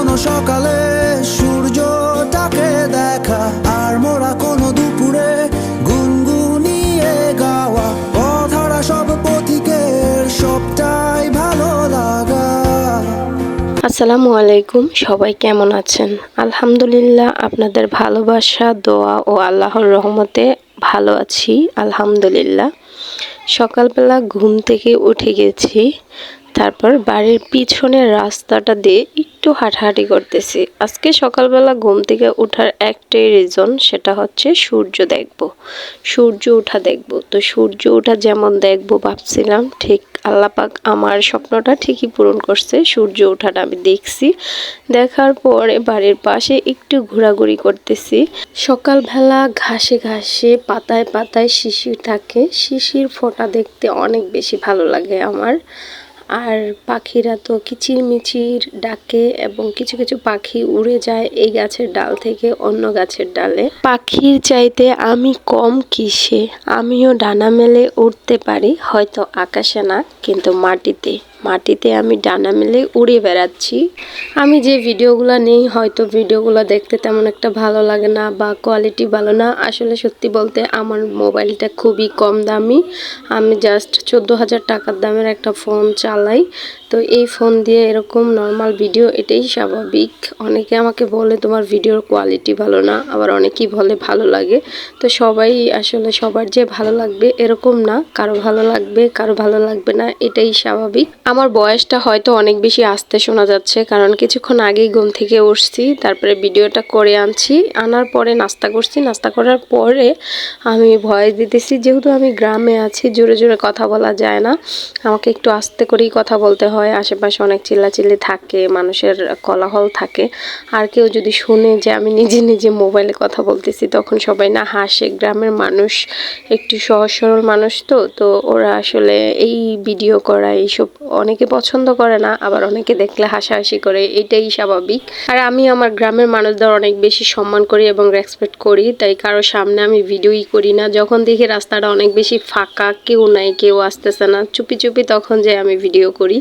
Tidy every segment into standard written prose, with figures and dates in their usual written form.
কোনো সকালে সূর্যটাকে দেখা, আর মোরা কোনো দুপুরে গুনগুনিয়ে গাওয়া অধরা সব পথিকের সবটাই ভালো লাগা। আসসালামু আলাইকুম, সবাই কেমন আছেন? আলহামদুলিল্লাহ, আপনাদের ভালোবাসা, দোয়া ও আল্লাহর রহমতে ভালো আছি আলহামদুলিল্লাহ। সকালবেলা ঘুম থেকে উঠে গেছি, তারপর বাড়ির পিছনের রাস্তাটা দিয়ে একটু হাঁটাহাঁটি করতেছি। আজকে সকালবেলা ঘুম থেকে ওঠার একটাই রিজন, সেটা হচ্ছে সূর্য দেখব, সূর্য ওঠা দেখব। তো সূর্য ওঠা যেমন দেখব ভাবছিলাম, ঠিক আল্লাহ পাক আমার স্বপ্নটা ঠিকই পূরণ করছে। সূর্য ওঠাটা আমি দেখছি, দেখার পরে বাড়ির পাশে একটু ঘোরাঘুরি করতেছি। সকালবেলা ঘাসে ঘাসে পাতায় পাতায় শিশির থাকে, শিশির ফোঁটা দেখতে অনেক বেশি ভালো লাগে আমার। আর পাখিরা তো কিচিরমিচির ডাকে এবং কিছু কিছু পাখি উড়ে যায় এই গাছের ডাল থেকে অন্য গাছের ডালে। পাখির চাইতে আমি কম কিসে? আমিও ডানা মেলে উড়তে পারি, হয়তো আকাশে না কিন্তু মাটিতে। মাটিতে আমি ডানা মেলে উড়ে বেড়াচ্ছি। আমি যে ভিডিওগুলো নেই, হয়তো ভিডিওগুলো দেখতে তেমন একটা ভালো লাগে না বা কোয়ালিটি ভালো না। আসলে সত্যি বলতে আমার মোবাইলটা খুবই কম দামি, আমি জাস্ট 14,000 টাকার দামের একটা ফোন চালাই। তো এই ফোন দিয়ে এরকম নর্মাল ভিডিও, এটাই স্বাভাবিক। অনেকে আমাকে বলে তোমার ভিডিওর কোয়ালিটি ভালো না, আবার অনেকেই বলে ভালো লাগে। তো সবাই আসলে সবার যে ভালো লাগবে এরকম না, কারো ভালো লাগবে কারো ভালো লাগবে না, এটাই স্বাভাবিক। আমার বয়সটা হয়তো অনেক বেশি আস্তে শোনা যাচ্ছে, কারণ কিছুক্ষণ আগেই ঘুম থেকে উঠছি, তারপরে ভিডিওটা করে আনছি, আনার পরে নাস্তা করছি, নাস্তা করার পরে আমি ভয়েস দিতেছি। যেহেতু আমি গ্রামে আছি, জোরে জোরে কথা বলা যায় না, আমাকে একটু আস্তে করেই কথা বলতে হয়। আশেপাশে অনেক চিল্লাচিল্লি থাকে, মানুষের কোলাহল থাকে। আর কেউ যদি শুনে যে আমি নিজে নিজে মোবাইলে কথা বলতেছি, তখন সবাই না হাসে। গ্রামের মানুষ একটু সহজ সরল মানুষ, তো ওরা আসলে এই ভিডিও করা এইসব অনেকে পছন্দ করে না, আবার অনেকে দেখলে হাসাহাসি করে, এটাই স্বাভাবিক। আর আমি আমার গ্রামের মানুষদের অনেক বেশি সম্মান করি এবং রেসপেক্ট করি, তাই কারো সামনে আমি ভিডিওই করি না। যখন দেখি রাস্তাটা অনেক বেশি ফাঁকা, কেউ নাই, কেউ আসতেছে না, চুপি চুপি তখন যে আমি ভিডিও করি,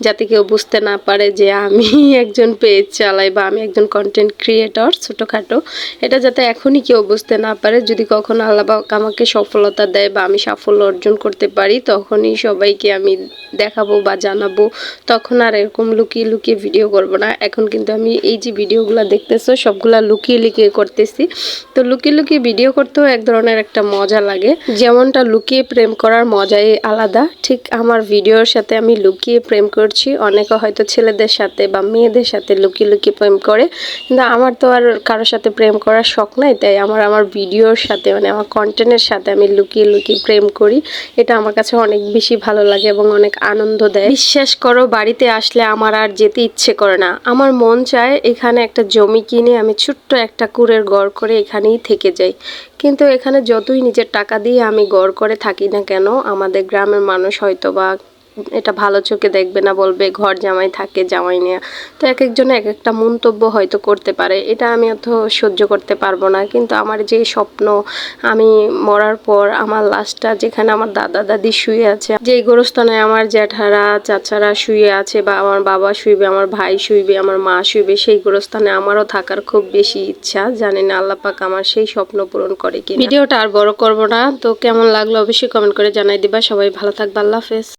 যাতে কেউ বুঝতে না পারে যে আমি একজন পেজ চালাই বা আমি একজন কন্টেন্ট ক্রিয়েটর ছোটোখাটো। এটা যাতে এখনই কেউ বুঝতে না পারে। যদি কখনো আল্লাহ পাক আমাকে সফলতা দেয় বা আমি সাফল্য অর্জন করতে পারি, তখনই সবাইকে আমি দেখাবো বা জানাবো। তখন আর এরকম লুকিয়ে লুকিয়ে ভিডিও করব না। এখন কিন্তু আমি এই যে ভিডিওগুলো দেখতেছো সবগুলা লুকিয়ে লুকিয়ে করতেছি। তো লুকিয়ে লুকিয়ে ভিডিও করতেও এক ধরনের একটা মজা লাগে, যেমনটা লুকিয়ে প্রেম করার মজাই আলাদা, ঠিক আমার ভিডিওর সাথে আমি লুকিয়ে প্রেম করছি। অনেকে হয়তো ছেলেদের সাথে বা মেয়েদের সাথে লুকিয়ে লুকিয়ে প্রেম করে, কিন্তু আমার তো আর কারোর সাথে প্রেম করার শখ নাই, তাই আমার ভিডিওর সাথে মানে আমার কন্টেন্টের সাথে আমি লুকিয়ে লুকিয়ে প্রেম করি। এটা আমার কাছে অনেক বেশি ভালো লাগে এবং অনেক আনন্দ দেয়। বিশ্বাস করো, বাড়িতে আসলে আমার আর যেতে ইচ্ছে করে না। আমার মন চায় এখানে একটা জমি কিনে আমি ছোট্ট একটা কুঁড়ের ঘর করে এখানেই থেকে যাই। কিন্তু এখানে যতই নিজের টাকা দিয়ে আমি ঘর করে থাকি না কেন, আমাদের গ্রামের মানুষ হয়তো বা এটা ভালো চোখে দেখবে না, বলবে ঘর জামাই থাকে, জামাই নেয়া। তো এক একজনে এক একটা মন্তব্য হয়তো করতে পারে, এটা আমি অত সহ্য করতে পারবো না। কিন্তু আমার যে স্বপ্ন, আমি মরার পর আমার লাশটা যেখানে আমার দাদা দাদি শুয়ে আছে, যে গোরস্থানে আমার জ্যাঠারা চাচারা শুয়ে আছে, বা আমার বাবা শুইবে, আমার ভাই শুইবে, আমার মা শুইবে, সেই গোরস্থানে আমারও থাকার খুব বেশি ইচ্ছা। জানি না আল্লাহ পাক আমার সেই স্বপ্ন পূরণ করে কি। ভিডিওটা আর বড় করব না, তো কেমন লাগলো অবশ্যই কমেন্ট করে জানাই দিবা। সবাই ভালো থাকবে, আল্লাহ হাফেজ।